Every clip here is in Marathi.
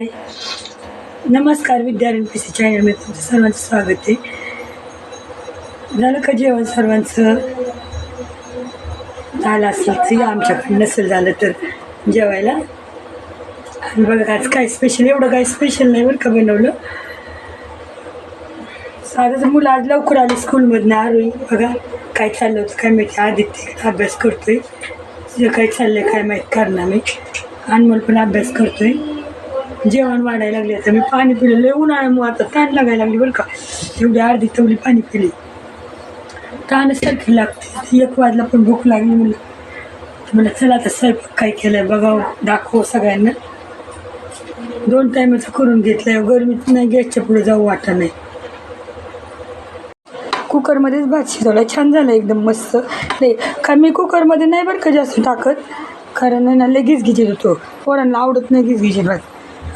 नमस्कार विद्यार्थी पी सी चॅनलमध्ये तुमचं सर्वांचं स्वागत आहे. झालं का जेवण सर्वांचं? झालं असेल तर या आमच्याकडे, नसेल झालं तर जेवायला. आणि बघा आज काय स्पेशल, एवढं काय स्पेशल नाही बरं का बनवलं. साधंच मुलं आज लवकर आली स्कूलमधनं. आरोही बघा काय चाललं होतं काय माहिती, आदित्य अभ्यास करतोय. तुझं काय चाललंय काय माहीत करणार मी. अनमोल पण अभ्यास करतोय. जेवण वाढायला लागले. आता मी पाणी पिलं, लय उन्हाळ्यामुळे आता ताण लागायला लागली बरं का. एवढी अर्धी तेवढी पाणी पिली, ताणसारखी लागते. 1 वाजला पण भूक लागली. मला चला आता स्वयंपाक काय केलाय बघावं, दाखव सगळ्यांना. 2 टायमाचं करून घेतलंय. गरमीत नाही, गॅसच्या पुढे जाऊ वाटत नाही. कुकरमध्येच भात शिजवला, छान झालं एकदम मस्त. का मी कुकरमध्ये नाही बरं का जास्त टाकत, कारण ना लय गिजगिजीत होतो. पोरांना आवडत नाही गिजगिजीत भात.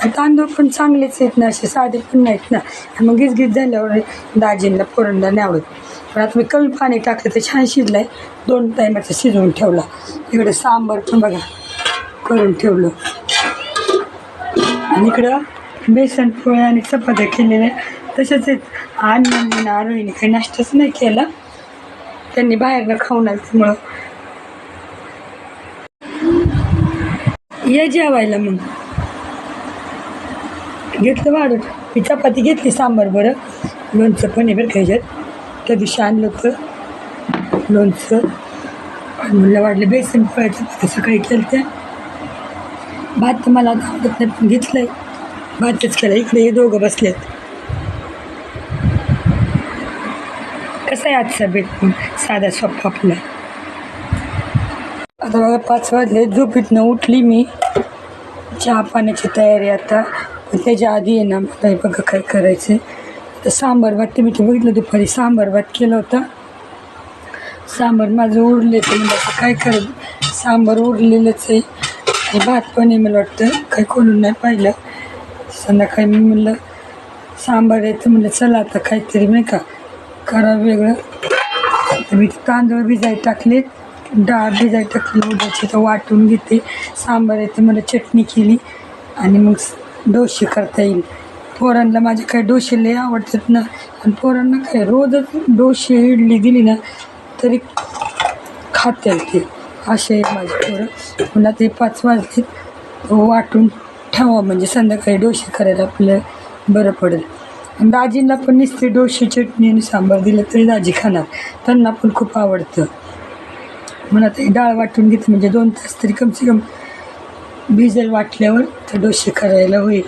तांदूळ पण चांगलेच आहेत ना, असे साधे पण नाहीत ना. मग गिजगिज झाल्यावर दाजींना पोरांना नाही आवडत. पण आता मी कमी पाणी टाकलं तर छान शिजलाय. 2 टायमाचं शिजवून ठेवला. इकडे सांबार पण बघा करून ठेवलं. आणि इकडं बेसन पोळ्या आणि चपात्या केलेल्या तसेच आहेत. आणि आरोहीने काही नाश्ताच नाही केला, त्यांनी बाहेरनं खाऊन आलं. त्यामुळं ये जेवायला. मग घेतलं वाढत. मी चपाती घेतली, सांबार बरं. लोणचं पण आहे बरं का ह्याच्यात. त्या दिवशी आणलं होतं लोणचं. म्हणलं वाटलं बेसन पोळ्याचं चपाती सकाळी केलं. त्या भात तर मला आता आवडत नाही, पण घेतलंय भातच केला. इकडे हे दोघं बसलेत. कसा आहे आजचा बेत पण, साधा सोपा आपला. आता बघा 5 वाजले, झोपेतनं उठली मी. चहा पाण्याची तयारी आता. पण त्याच्या आधी आहे ना मला बघा काय करायचं आहे. तर सांबार भात तुम्ही ते बघितलं, दुपारी सांबार भात केला होता. सांबार माझं उरले तर म्हणजे काय करेल, सांबार उरलेलंच आहे. आणि भात पण आहे मला वाटतं, काही खोलून नाही पाहिलं. संध्याकाळी मी म्हणलं सांबार आहे तर म्हणलं चला आता काहीतरी नाही का करा वेगळं. तर मी तांदूळ भिजायला टाकले, डाळ भिजायला टाकली उद्याची, तर वाटून घेते. सांबार आहे तर मला चटणी केली आणि मग डोसे करता येईल. पोरांना माझे काय डोसे लय आवडतात ना. आणि पोरांना काय रोजच डोसे इडली दिली ना तरी खाते ते. असे आहे माझे पोरं. पुन्हा ते 5 वाजले वाटून ठेवा म्हणजे संध्याकाळी डोसे करायला आपलं बरं पडेल. आणि दाजींना पण नुसते डोसे चटणी आणि सांबार दिलं तरी दाजी खाणार, त्यांना पण खूप आवडतं. म्हणा ते डाळ वाटून घेते म्हणजे 2 तास तरी कमसे कम भिजेल वाटल्यावर तर डोसे करायला होईल.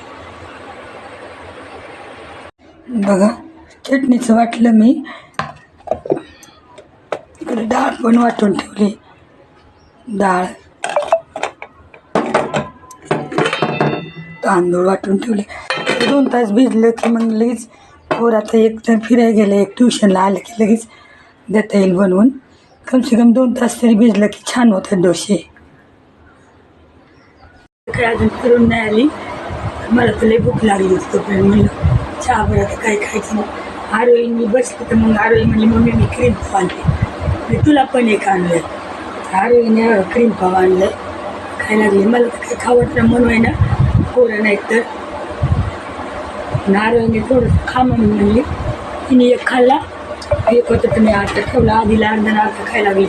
बघा चटणीचं वाटलं मी. इकडे डाळ पण वाटून ठेवली. डाळ तांदूळ वाटून ठेवले. 2 तास भिजलं की मग लगेच पोर आता एक तर फिरायला गेलं, एक ट्युशनला आलं की लगेच देता येईल बनवून. कमसे कम 2 तास तरी भिजलं की छान होतात डोसे. काय अजून फिरून नाही आली, मला तर लई भूक लागली होती. तोपर्यंत म्हणलं चहा बरं आता काय खायचं. मग आरोही मी बसली तर मग आरोही म्हणली मम्मी मी क्रीम पाव आणते, मी तुला पण एक आणलं. आरोहीने क्रीम पाव आणलं, खायला लागली. मला तर काही खावत ना म्हणून आहे ना, पोरं नाहीत तर. आरोहीने थोडंसं खा म्हणून म्हणली. तिने एक खाल्ला, एक होतं तर मी आता ठेवला. आधीला अर्धा खायला लागली.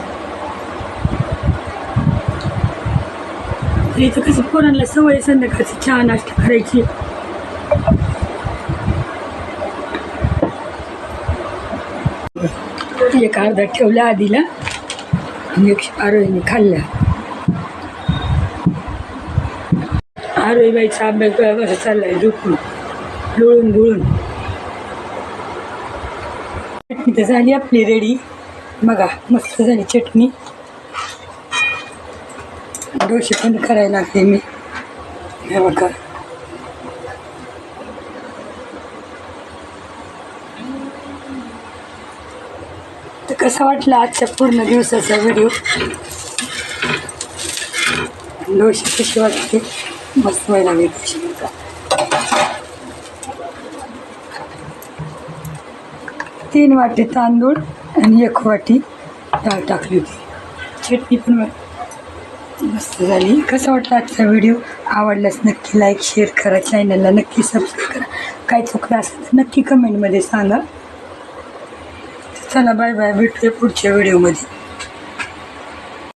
इथं कसं पोरांना सवय संध्याकाळची चहा नाश्ता करायची. एक अर्धा ठेवला आधीला आणि एक आरोहीने खाल्ला. आरोहीबाईचा अभ्यास कसा चाललाय, झोपून लोळून गुळून. चटणी तर झाली आपली रेडी. बघा मस्त झाली चटणी. डोसे पण करायला लागते मी. हे बघा तर कसा वाटला आजच्या पूर्ण दिवसाचा व्हिडिओ. डोसे कसे वाटते, मस्त व्हायला लागले डोसे. बघा 3 वाटी तांदूळ आणि 1 वाटी डाळ टाकली होती. चटणी पण मस्त झाली. कसा वाटला आजचा व्हिडिओ? आवडल्यास नक्की लाईक शेअर करा, चॅनलला नक्की सबस्क्राईब करा. काय चुकलं असेल तर नक्की कमेंटमध्ये सांगा. चला बाय बाय, भेटूया पुढच्या व्हिडिओमध्ये.